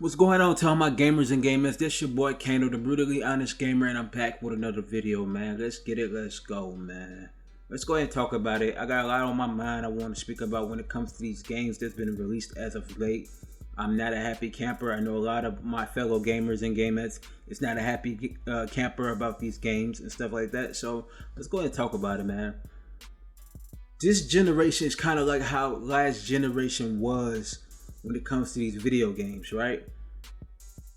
What's going on to all my gamers and gamers? This your boy Kano, the brutally honest gamer, and I'm back with another video, man. Let's get it, let's go, man. Let's go ahead and talk about it. I got a lot on my mind I want to speak about when it comes to these games that's been released as of late. I'm not a happy camper. I know a lot of my fellow gamers and gamettes is not a happy camper about these games and stuff like that. So let's go ahead and talk about it, man. This generation is kind of like how last generation was when it comes to these video games, right?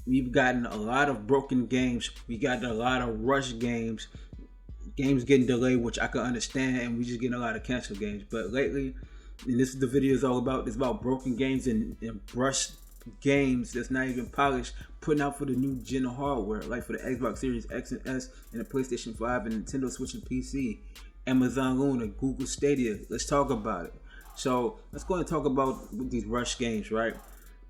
We've gotten a lot of broken games. We got a lot of rush games. Games getting delayed, which I can understand, and we just getting a lot of canceled games. But lately, and this is the video is all about, it's about broken games and rushed games that's not even polished, putting out for the new gen of hardware, like for the Xbox Series X and S and the PlayStation 5 and Nintendo Switch and PC, Amazon Luna, Google Stadia. Let's talk about it. So let's go and talk about these rush games, right?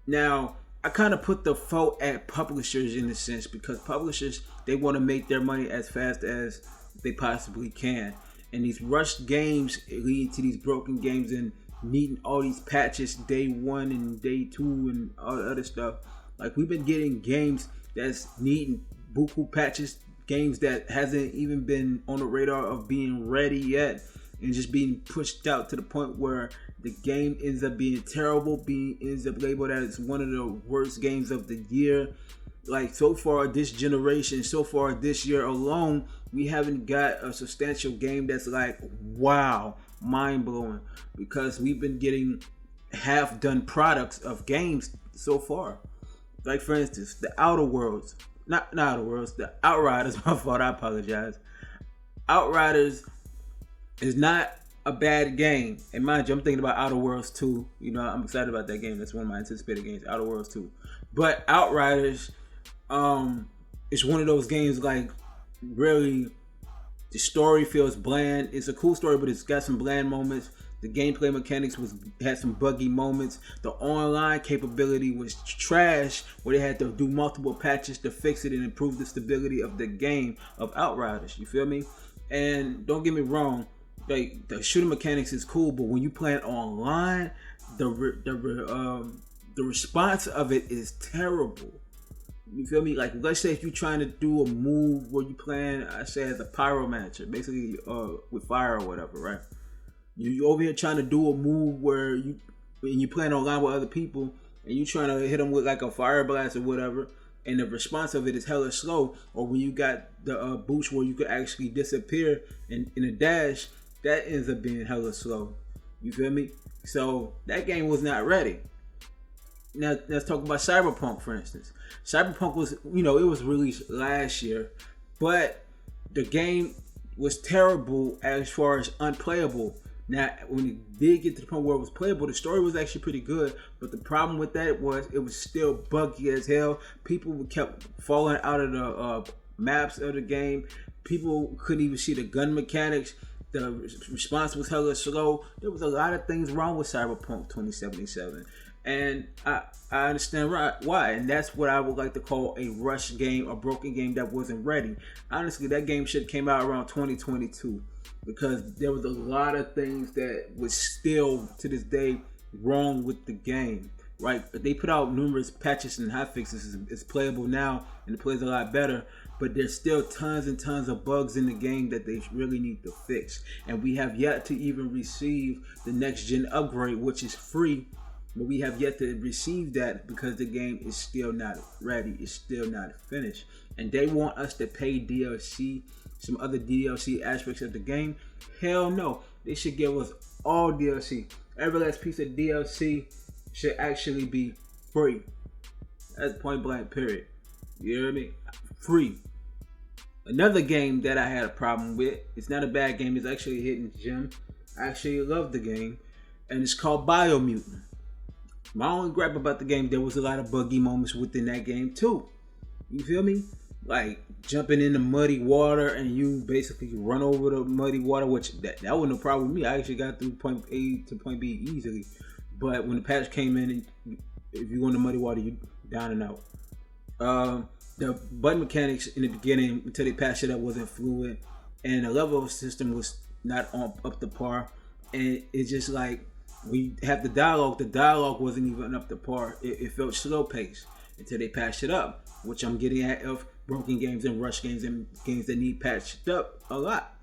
Now, I kind of put the fault at publishers in a sense, because publishers, they want to make their money as fast as they possibly can. And these rushed games lead to these broken games and needing all these patches day one and day two and all the other stuff. Like, we've been getting games that's needing buku patches, games that hasn't even been on the radar of being ready yet, and just being pushed out to the point where the game ends up being terrible, ends up labeled as one of the worst games of the year. Like, so far this generation, so far this year alone, we haven't got a substantial game that's like, wow, mind-blowing, because we've been getting half-done products of games so far. Like, for instance, the Outer Worlds, not Outer Worlds, the Outriders, my fault, I apologize. Outriders is not a bad game, and mind you, I'm thinking about Outer Worlds 2. You know, I'm excited about that game. That's one of my anticipated games, Outer Worlds 2. But Outriders, it's one of those games, like, really, the story feels bland. It's a cool story, but it's got some bland moments. The gameplay mechanics had some buggy moments. The online capability was trash, where they had to do multiple patches to fix it and improve the stability of the game of Outriders. You feel me? And don't get me wrong, like, the shooting mechanics is cool, but when you play it online, the response of it is terrible. You feel me? Like, let's say if you're trying to do a move where you playing, I say, as a pyromancer, basically with fire or whatever, right? You over here trying to do a move where you playing online with other people, and you trying to hit them with like a fire blast or whatever, and the response of it is hella slow. Or when you got the boost where you could actually disappear in a dash, that ends up being hella slow. You feel me? So that game was not ready. Now let's talk about Cyberpunk, for instance. Cyberpunk was, you know, it was released last year, but the game was terrible as far as unplayable. Now, when it did get to the point where it was playable, the story was actually pretty good, but the problem with that was it was still buggy as hell. People kept falling out of the maps of the game. People couldn't even see the gun mechanics. The response was hella slow. There was a lot of things wrong with Cyberpunk 2077. And I understand why, and that's what I would like to call a rush game, a broken game that wasn't ready. Honestly, that game should have came out around 2022, because there was a lot of things that was still to this day wrong with the game. Right? They put out numerous patches and hotfixes. It's playable now and it plays a lot better, but there's still tons and tons of bugs in the game that they really need to fix. And we have yet to even receive the next gen upgrade, which is free. But we have yet to receive that because the game is still not ready. It's still not finished. And they want us to pay DLC, some other DLC aspects of the game. Hell no. They should give us all DLC. Every last piece of DLC should actually be free. That's point blank, period. You hear me? Free. Another game that I had a problem with, it's not a bad game, it's actually a hidden gem. I actually love the game, and it's called Biomutant. My only gripe about the game, there was a lot of buggy moments within that game too. You feel me? Like jumping in the muddy water and you basically run over the muddy water, which that wasn't no problem with me. I actually got through point A to point B easily. But when the patch came in, and if you go in the muddy water, you down and out. The button mechanics in the beginning, until they patched it up, wasn't fluid, and the level system was not up to par. And it's just like, we have the dialogue wasn't even up to par. It felt slow paced. until they patch it up, which I'm getting at of broken games and rush games and games that need patched up a lot.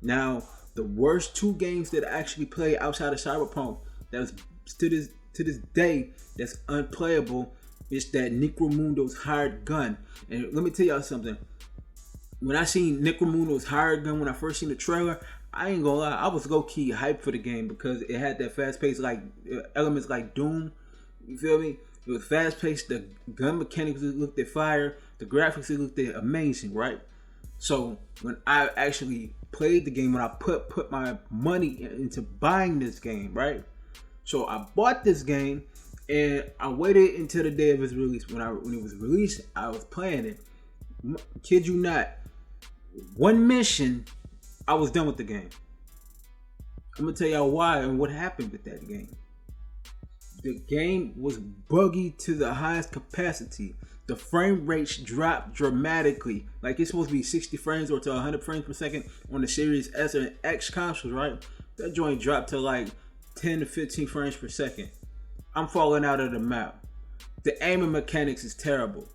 Now, the worst 2 games that I actually play outside of Cyberpunk that was to this day that's unplayable is that Necromundo's hired gun. And let me tell y'all something. When I seen Necromundo's hired gun, when I first seen the trailer, I ain't gonna lie, I was low-key hyped for the game because it had that fast-paced like elements like Doom. You feel me? It was fast-paced. The gun mechanics looked at fire. The graphics looked at amazing, right? So when I actually played the game, when I put my money into buying this game, right? So I bought this game and I waited until the day of its release. When it was released, I was playing it. Kid you not, one mission, I was done with the game. I'm gonna tell y'all why and what happened with that game. The game was buggy to the highest capacity. The frame rates dropped dramatically. Like it's supposed to be 60 frames or to 100 frames per second on the Series S and X consoles, right? That joint dropped to like 10 to 15 frames per second. I'm falling out of the map. The aiming mechanics is terrible.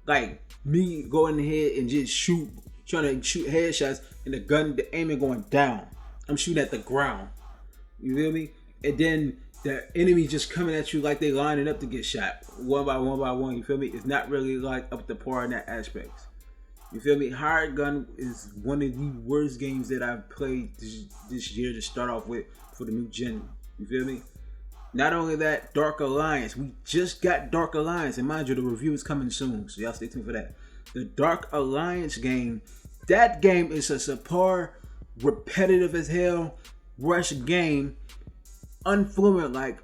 Like me going ahead and just trying to shoot headshots and the aiming going down. I'm shooting at the ground. You feel me? And then the enemy just coming at you like they lining up to get shot one by one. You feel me? It's not really like up to par in that aspect. You feel me? Hired Gun is one of the worst games that I've played this year to start off with for the new gen. You feel me? Not only that, Dark Alliance. We just got Dark Alliance, and mind you, the review is coming soon, so y'all stay tuned for that. The Dark Alliance game, that game is a subpar, repetitive as hell, rush game, unfluent. Like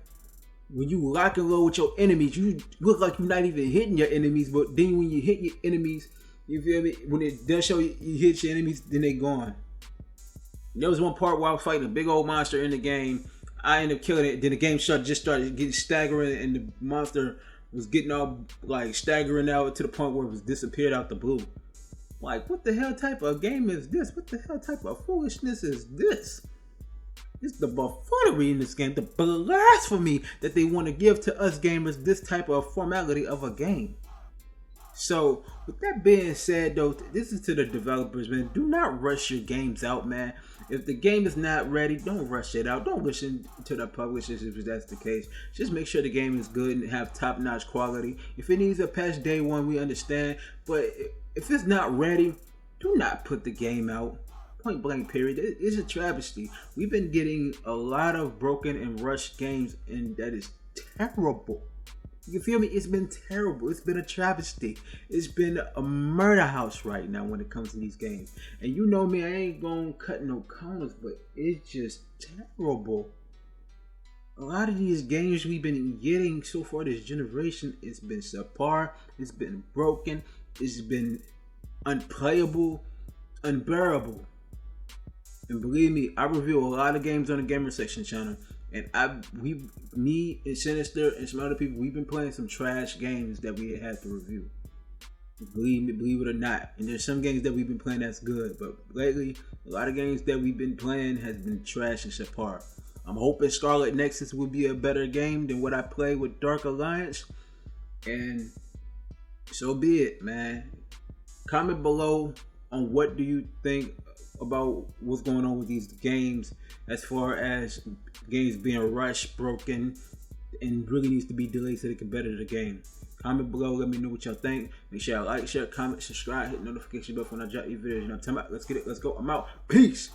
when you lock and load with your enemies, you look like you're not even hitting your enemies, but then when you hit your enemies, you feel me? When it does show you hit your enemies, then they gone. There was one part where I was fighting a big old monster in the game. I ended up killing it. Then the game started getting staggering, and the monster was getting all like staggering out to the point where it was disappeared out the blue. Like, what the hell type of game is this? What the hell type of foolishness is this? It's the buffoonery in this game, the blasphemy that they want to give to us gamers, this type of formality of a game. So, with that being said, though, this is to the developers, man. Do not rush your games out, man. If the game is not ready, don't rush it out. Don't listen to the publishers if that's the case. Just make sure the game is good and have top-notch quality. If it needs a patch day one, we understand. But if it's not ready, do not put the game out. Point blank, period. It's a travesty. We've been getting a lot of broken and rushed games, and that is terrible. You feel me? It's been terrible. It's been a travesty. It's been a murder house right now when it comes to these games. And you know me, I ain't gonna cut no corners, but it's just terrible. A lot of these games we've been getting so far this generation, it's been subpar, it's been broken, it's been unplayable, unbearable. And believe me, I review a lot of games on the Gamer Section channel. And me and Sinister and some other people, we've been playing some trash games that we had to review. Believe it or not. And there's some games that we've been playing that's good. But lately, a lot of games that we've been playing has been trash and subpar. I'm hoping Scarlet Nexus will be a better game than what I played with Dark Alliance. And so be it, man. Comment below on what do you think about what's going on with these games as far as games being rushed, broken, and really needs to be delayed so they can better the game. Comment below, let me know what y'all think. Make sure y'all like, share, comment, subscribe, hit the notification bell when I drop these videos. You know, let's get it, let's go. I'm out. Peace.